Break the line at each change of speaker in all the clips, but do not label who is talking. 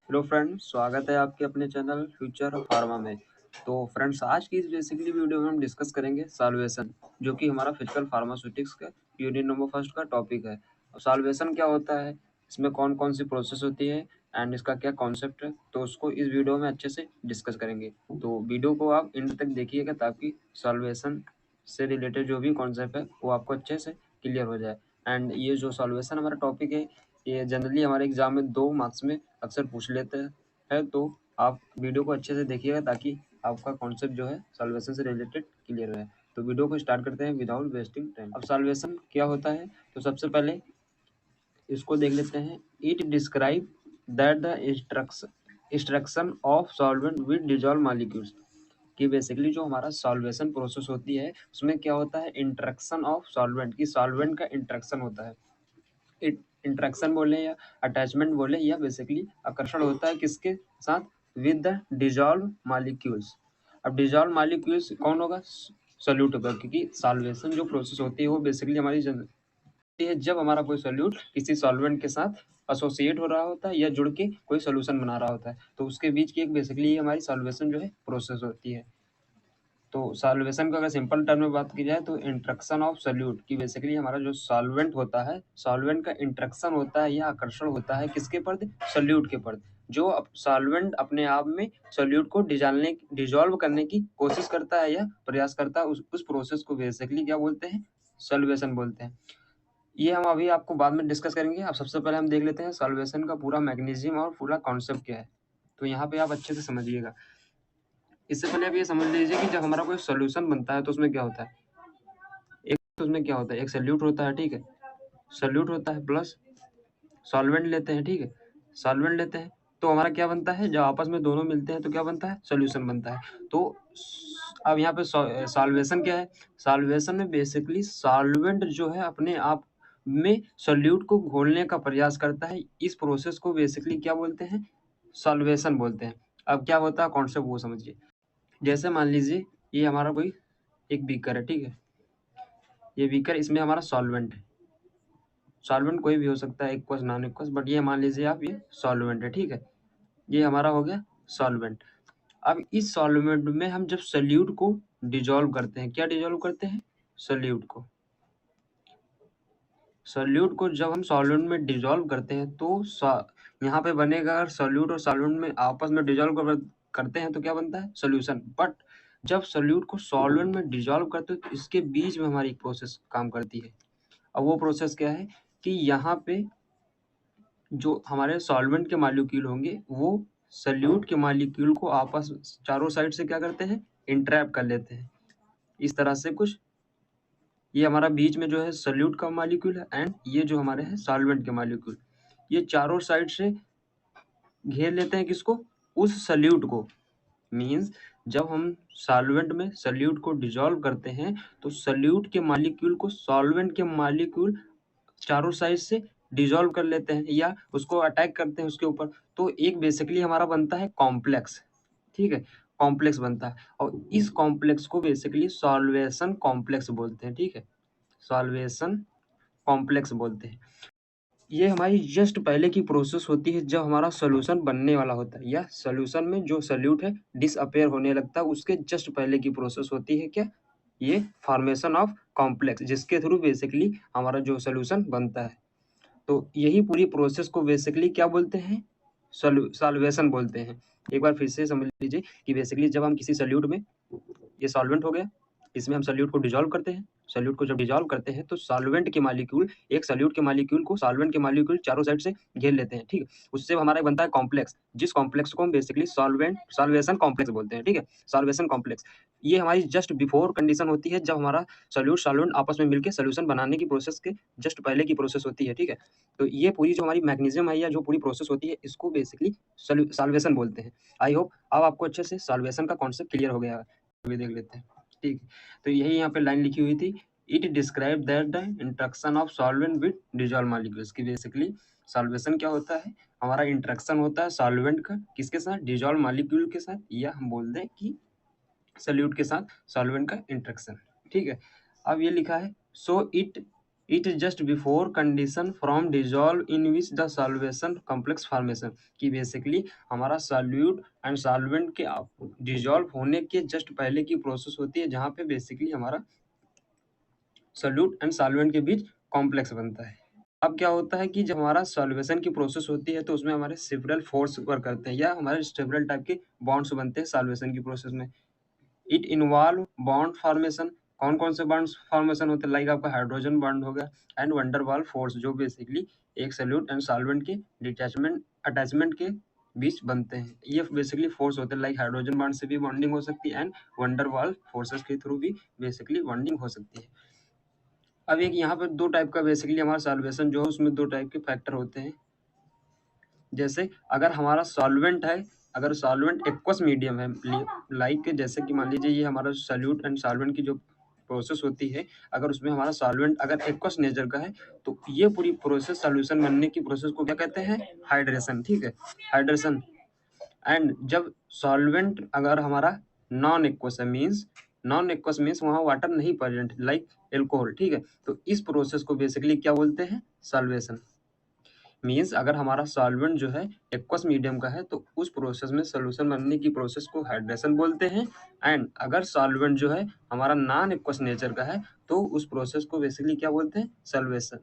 Hello friends, स्वागत है आपके अपने चैनल फ्यूचर फार्मा में। तो फ्रेंड्स, आज की इस बेसिकली वीडियो में हम डिस्कस करेंगे सॉल्वेशन, जो कि हमारा फिजिकल फार्मास्यूटिक्स का यूनिट नंबर फर्स्ट का टॉपिक है। और सॉल्वेशन क्या होता है, इसमें कौन कौन सी प्रोसेस होती है एंड इसका क्या कॉन्सेप्ट है, तो उसको इस वीडियो में अच्छे से डिस्कस करेंगे। तो वीडियो को आप एंड तक देखिएगा ताकि सॉल्वेशन से रिलेटेड जो भी कॉन्सेप्ट है वो आपको अच्छे से क्लियर हो जाए। एंड ये जो सॉल्वेशन हमारा टॉपिक है, ये जनरली हमारे एग्जाम में 2 मार्क्स में अक्सर पूछ लेते हैं। तो आप वीडियो को अच्छे से देखिएगा ताकि आपका कॉन्सेप्ट जो है सॉल्वेशन से रिलेटेड क्लियर रहे। तो वीडियो को स्टार्ट करते हैं विदाउट वेस्टिंग टाइम। अब सॉल्वेशन क्या होता है, तो सबसे पहले इसको देख लेते हैं। It describe that the instruction of solvent with dissolve molecules, कि बेसिकली जो हमारा सॉल्वेशन प्रोसेस होती है उसमें क्या होता है, इंट्रैक्शन ऑफ सॉल्वेंट, की सॉल्वेंट का इंट्रैक्शन होता है। इंट्रैक्शन बोले या अटैचमेंट बोले, या बेसिकली आकर्षण होता है किसके साथ, विद द डिजॉल्व मॉलिक्यूल्स। अब डिजॉल्व मॉलिक्यूल्स कौन होगा, सोल्यूट होगा, क्योंकि सॉल्वेशन जो प्रोसेस होती है वो बेसिकली हमारी है जब हमारा कोई सोल्यूट किसी सॉल्वेंट के साथ एसोसिएट हो रहा होता है या जुड़ के कोई सोल्यूशन बना रहा होता है, तो उसके बीच की एक बेसिकली हमारी सॉल्वेशन जो है प्रोसेस होती है। तो सॉल्वेशन का अगर सिंपल टर्म में बात की जाए तो इंट्रैक्शन ऑफ सोल्यूट, की बेसिकली हमारा जो सॉल्वेंट होता है, सॉल्वेंट का इंट्रैक्शन होता है या आकर्षण होता है किसके प्रति, सोल्यूट के प्रति। जो सॉल्वेंट अपने आप में सोल्यूट को डिजॉल्व करने की कोशिश करता है या प्रयास करता है, उस प्रोसेस को बेसिकली क्या बोलते हैं, सॉल्वेशन बोलते हैं। ये हम अभी आपको बाद में डिस्कस करेंगे। अब सबसे पहले हम देख लेते हैं सॉल्वेशन का पूरा मैकेनिज्म और पूरा कॉन्सेप्ट क्या है। तो यहाँ पे आप अच्छे से समझिएगा। इससे पहले आप ये समझ लीजिए कि जब हमारा कोई सॉल्यूशन बनता है तो उसमें क्या होता है, एक तो उसमें क्या होता है, एक सोल्यूट होता है, ठीक है, सोल्यूट होता है प्लस सॉल्वेंट लेते हैं, ठीक है, सॉल्वेंट लेते हैं तो हमारा क्या बनता है, जब आपस में दोनों मिलते हैं तो क्या बनता है, सॉल्यूशन बनता है। तो अब यहाँ पे सॉल्वेशन क्या है, सॉल्वेशन में बेसिकली सॉल्वेंट जो है अपने आप में सोल्यूट को घोलने का प्रयास करता है। इस प्रोसेस को बेसिकली क्या बोलते हैं, सॉल्वेशन बोलते हैं। अब क्या होता है कॉन्सेप्ट वो समझिए। जैसे मान लीजिए ये हमारा कोई एक बीकर है, ठीक है, ये बीकर, इसमें हमारा सॉल्वेंट है, सॉल्वेंट कोई भी हो सकता है, एक्वस नॉन एक्वस, बट ये मान लीजिए आप ये सॉल्वेंट है, ठीक है, ये हमारा हो गया सॉल्वेंट। अब इस सॉल्वेंट में हम जब सोल्यूट को डिजॉल्व करते हैं, क्या डिजॉल्व करते हैं, सोल्यूट को, सोल्यूट को जब हम सॉल्वेंट में डिजॉल्व करते हैं तो यहाँ पे बनेगा, अगर सोल्यूट और सॉल्वेंट में आपस में डिजॉल्व करते हैं तो क्या बनता है, सोल्यूशन। बट जब सोल्यूट को सॉल्वेंट में डिजॉल्व करते हैं तो इसके बीच में हमारी एक प्रोसेस काम करती है। अब वो प्रोसेस क्या है कि यहाँ पे जो हमारे सॉल्वेंट के मॉलिक्यूल होंगे वो सोल्यूट के मॉलिक्यूल को आपस चारों साइड से क्या करते हैं, इंट्रैप कर लेते हैं, इस तरह से कुछ। ये हमारा बीच में जो है सोल्यूट का मॉलिक्यूल है एंड ये जो हमारे हैं सॉल्वेंट के मॉलिक्यूल, ये चारों साइड से घेर लेते हैं किसको, उस सोल्यूट को। मींस जब हम सॉल्वेंट में सोल्यूट को डिसॉल्व करते हैं तो सोल्यूट के मॉलिक्यूल को सॉल्वेंट के मॉलिक्यूल चारों साइड से डिसॉल्व कर लेते हैं या उसको अटैक करते हैं उसके ऊपर। तो एक बेसिकली हमारा बनता है कॉम्प्लेक्स, ठीक है, कॉम्प्लेक्स बनता है और इस कॉम्प्लेक्स को बेसिकली सॉल्वेशन कॉम्प्लेक्स बोलते हैं, ठीक है, सॉल्वेशन कॉम्प्लेक्स बोलते हैं। ये हमारी जस्ट पहले की प्रोसेस होती है जब हमारा सॉल्यूशन बनने वाला होता है या सॉल्यूशन में जो सोल्यूट है डिसअपेयर होने लगता है, उसके जस्ट पहले की प्रोसेस होती है क्या, ये फॉर्मेशन ऑफ कॉम्प्लेक्स, जिसके थ्रू बेसिकली हमारा जो सॉल्यूशन बनता है। तो यही पूरी प्रोसेस को बेसिकली क्या बोलते हैं, सॉल्वेशन बोलते हैं। एक बार फिर से समझ लीजिए कि बेसिकली जब हम किसी सोल्यूट में, ये सॉल्वेंट हो गया, इसमें हम सोल्यूट को डिसॉल्व करते हैं, सोल्यूट को जब डिसॉल्व करते हैं तो सॉल्वेंट के मॉलिक्यूल एक सोल्यूट के मॉलिक्यूल को सॉल्वेंट के मॉलिक्यूल चारों साइड से घेर लेते हैं, ठीक है, उससे हमारा बनता है कॉम्प्लेक्स, जिस कॉम्प्लेक्स को हम बेसिकली सॉल्वेशन कॉम्प्लेक्स बोलते हैं, ठीक है, सॉल्वेशन कॉम्प्लेक्स। ये हमारी जस्ट बिफोर कंडीशन होती है जब हमारा सोल्यूट सॉल्वेंट आपस में मिलकर सोल्यूशन बनाने की प्रोसेस के जस्ट पहले की प्रोसेस होती है, ठीक है। तो ये पूरी जो हमारी मैकेनिज्म है या जो पूरी प्रोसेस होती है इसको बेसिकली सॉल्वेशन बोलते हैं। आई होप अब आपको अच्छे से सॉल्वेशन का कॉन्सेप्ट क्लियर हो गया है। अभी देख लेते हैं, ठीक है। तो यही यहाँ पे लाइन लिखी हुई थी, it describe that the interaction of solvent with dissolve molecules, की बेसिकली सॉल्वेशन क्या होता है, हमारा इंट्रैक्शन होता है सॉल्वेंट का किसके साथ, डिसॉल्व मॉलिक्यूल के साथ, या हम बोल दें कि सोल्यूट के साथ सॉल्वेंट का इंट्रैक्शन, ठीक है। अब ये लिखा है so it it is just before condition from dissolve in which the solvation complex formation, कि बेसिकली हमारा सॉल्यूट एंड सॉल्वेंट के डिजॉल्व होने के जस्ट पहले की प्रोसेस होती है जहाँ पे बेसिकली हमारा सॉल्यूट एंड सॉल्वेंट के बीच कॉम्प्लेक्स बनता है। अब क्या होता है कि जब हमारा सॉल्वेशन की प्रोसेस होती है तो उसमें हमारे सेवरल फोर्स वर्क करते हैं या हमारे सेवरल टाइप के बॉन्ड्स बनते हैं सॉल्वेशन की प्रोसेस में। इट इन्वॉल्व बॉन्ड फॉर्मेशन, कौन कौन से बॉन्ड फॉर्मेशन होते हैं, लाइक आपका हाइड्रोजन बॉन्ड हो गया एंड वंडरवाल फोर्स, जो बेसिकली एक सॉल्यूट एंड सॉल्वेंट के डिटैचमेंट अटैचमेंट के बीच बनते हैं। ये बेसिकली फोर्स होते हैं, लाइक हाइड्रोजन बॉन्ड से भी बॉन्डिंग हो सकती है एंड वंडरवाल फोर्सेस के थ्रू भी बेसिकली बॉन्डिंग हो सकती है। अब एक यहाँ पर दो टाइप का बेसिकली हमारा सॉल्वेशन जो है उसमें दो टाइप के फैक्टर होते हैं। जैसे अगर हमारा सॉल्वेंट है, अगर सॉल्वेंट एक्वस मीडियम है, लाइक जैसे कि मान लीजिए ये हमारा सॉल्यूट एंड सॉल्वेंट की जो प्रोसेस होती है, अगर उसमें हमारा सॉल्वेंट अगर एक्वस नेचर का है तो ये पूरी प्रोसेस सॉल्यूशन बनने की प्रोसेस को क्या कहते हैं, हाइड्रेशन। ठीक है, हाइड्रेशन। एंड जब सॉल्वेंट अगर हमारा नॉन एक्वस है, मीन्स नॉन एक्वस मीन्स वहाँ वाटर नहीं प्रेजेंट, लाइक एल्कोहल। ठीक है, तो इस प्रोसेस को बेसिकली क्या बोलते हैं, सॉल्वेशन। मीन्स अगर हमारा सॉल्वेंट जो है एक्वस मीडियम का है तो उस प्रोसेस में सोल्यूशन बनने की प्रोसेस को हाइड्रेशन बोलते हैं। एंड अगर सॉल्वेंट जो है हमारा नॉन एक्वस नेचर का है तो उस प्रोसेस को बेसिकली क्या बोलते हैं, सॉल्वेशन।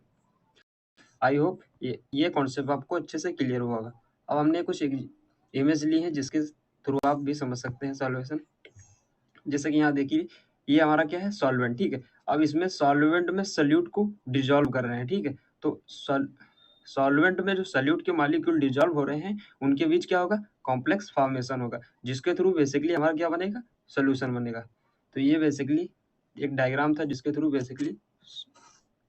आई होप ये कॉन्सेप्ट आपको अच्छे से क्लियर हुआ होगा। अब हमने कुछ इमेज ली है जिसके थ्रू आप भी समझ सकते हैं सॉल्वेशन। जैसे कि यहाँ देखिए ये हमारा क्या है, सॉल्वेंट। ठीक है, अब इसमें सॉल्वेंट में सल्यूट को डिजॉल्व कर रहे हैं। ठीक है, तो सॉल्वेंट में जो सल्यूट के मॉलिक्यूल डिजॉल्व हो रहे हैं उनके बीच क्या होगा, कॉम्प्लेक्स फॉर्मेशन होगा, जिसके थ्रू बेसिकली हमारा क्या बनेगा, सोल्यूशन बनेगा। तो ये बेसिकली एक डायग्राम था जिसके थ्रू बेसिकली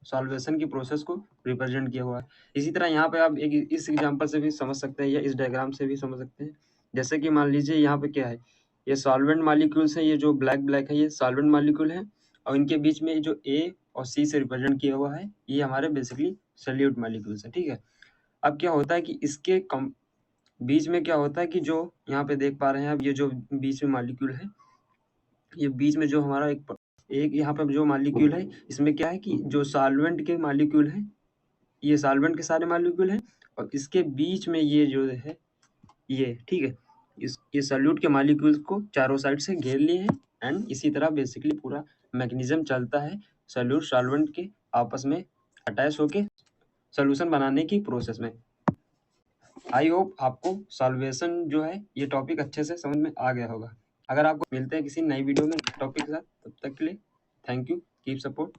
सॉल्वेशन की प्रोसेस को रिप्रेजेंट किया हुआ है। इसी तरह यहाँ पे आप एक इस एग्जांपल से भी समझ सकते हैं या इस डायग्राम से भी समझ सकते हैं। जैसे कि मान लीजिए यहाँ पे क्या है, ये सॉल्वेंट मॉलिक्यूल्स है, ये जो ब्लैक ब्लैक है ये सॉल्वेंट मॉलिक्यूल है और इनके बीच में जो ए और सी से रिप्रेजेंट किया हुआ है ये हमारे बेसिकली सॉल्यूट मॉलिक्यूल्स है। ठीक है, अब क्या होता है कि इसके बीच में क्या होता है कि जो यहाँ पे देख पा रहे हैं आप, ये जो बीच में मॉलिक्यूल है, ये बीच में जो हमारा एक यहाँ पे जो मॉलिक्यूल है इसमें क्या है कि जो सॉल्वेंट के मॉलिक्यूल है, ये सॉल्वेंट के सारे मॉलिक्यूल हैं और इसके बीच में ये जो है ये, ठीक है, ये सॉल्यूट के मॉलिक्यूल्स को चारों साइड से घेर लिए हैं। एंड इसी तरह बेसिकली पूरा मैकेनिज्म चलता है सॉल्यूट सॉल्वेंट के आपस में अटैच होके सॉल्यूशन बनाने की प्रोसेस में। आई होप आपको सॉल्वेशन जो है ये टॉपिक अच्छे से समझ में आ गया होगा। अगर आपको मिलते हैं किसी नई वीडियो में टॉपिक के साथ, तब तक के लिए थैंक यू, कीप सपोर्ट।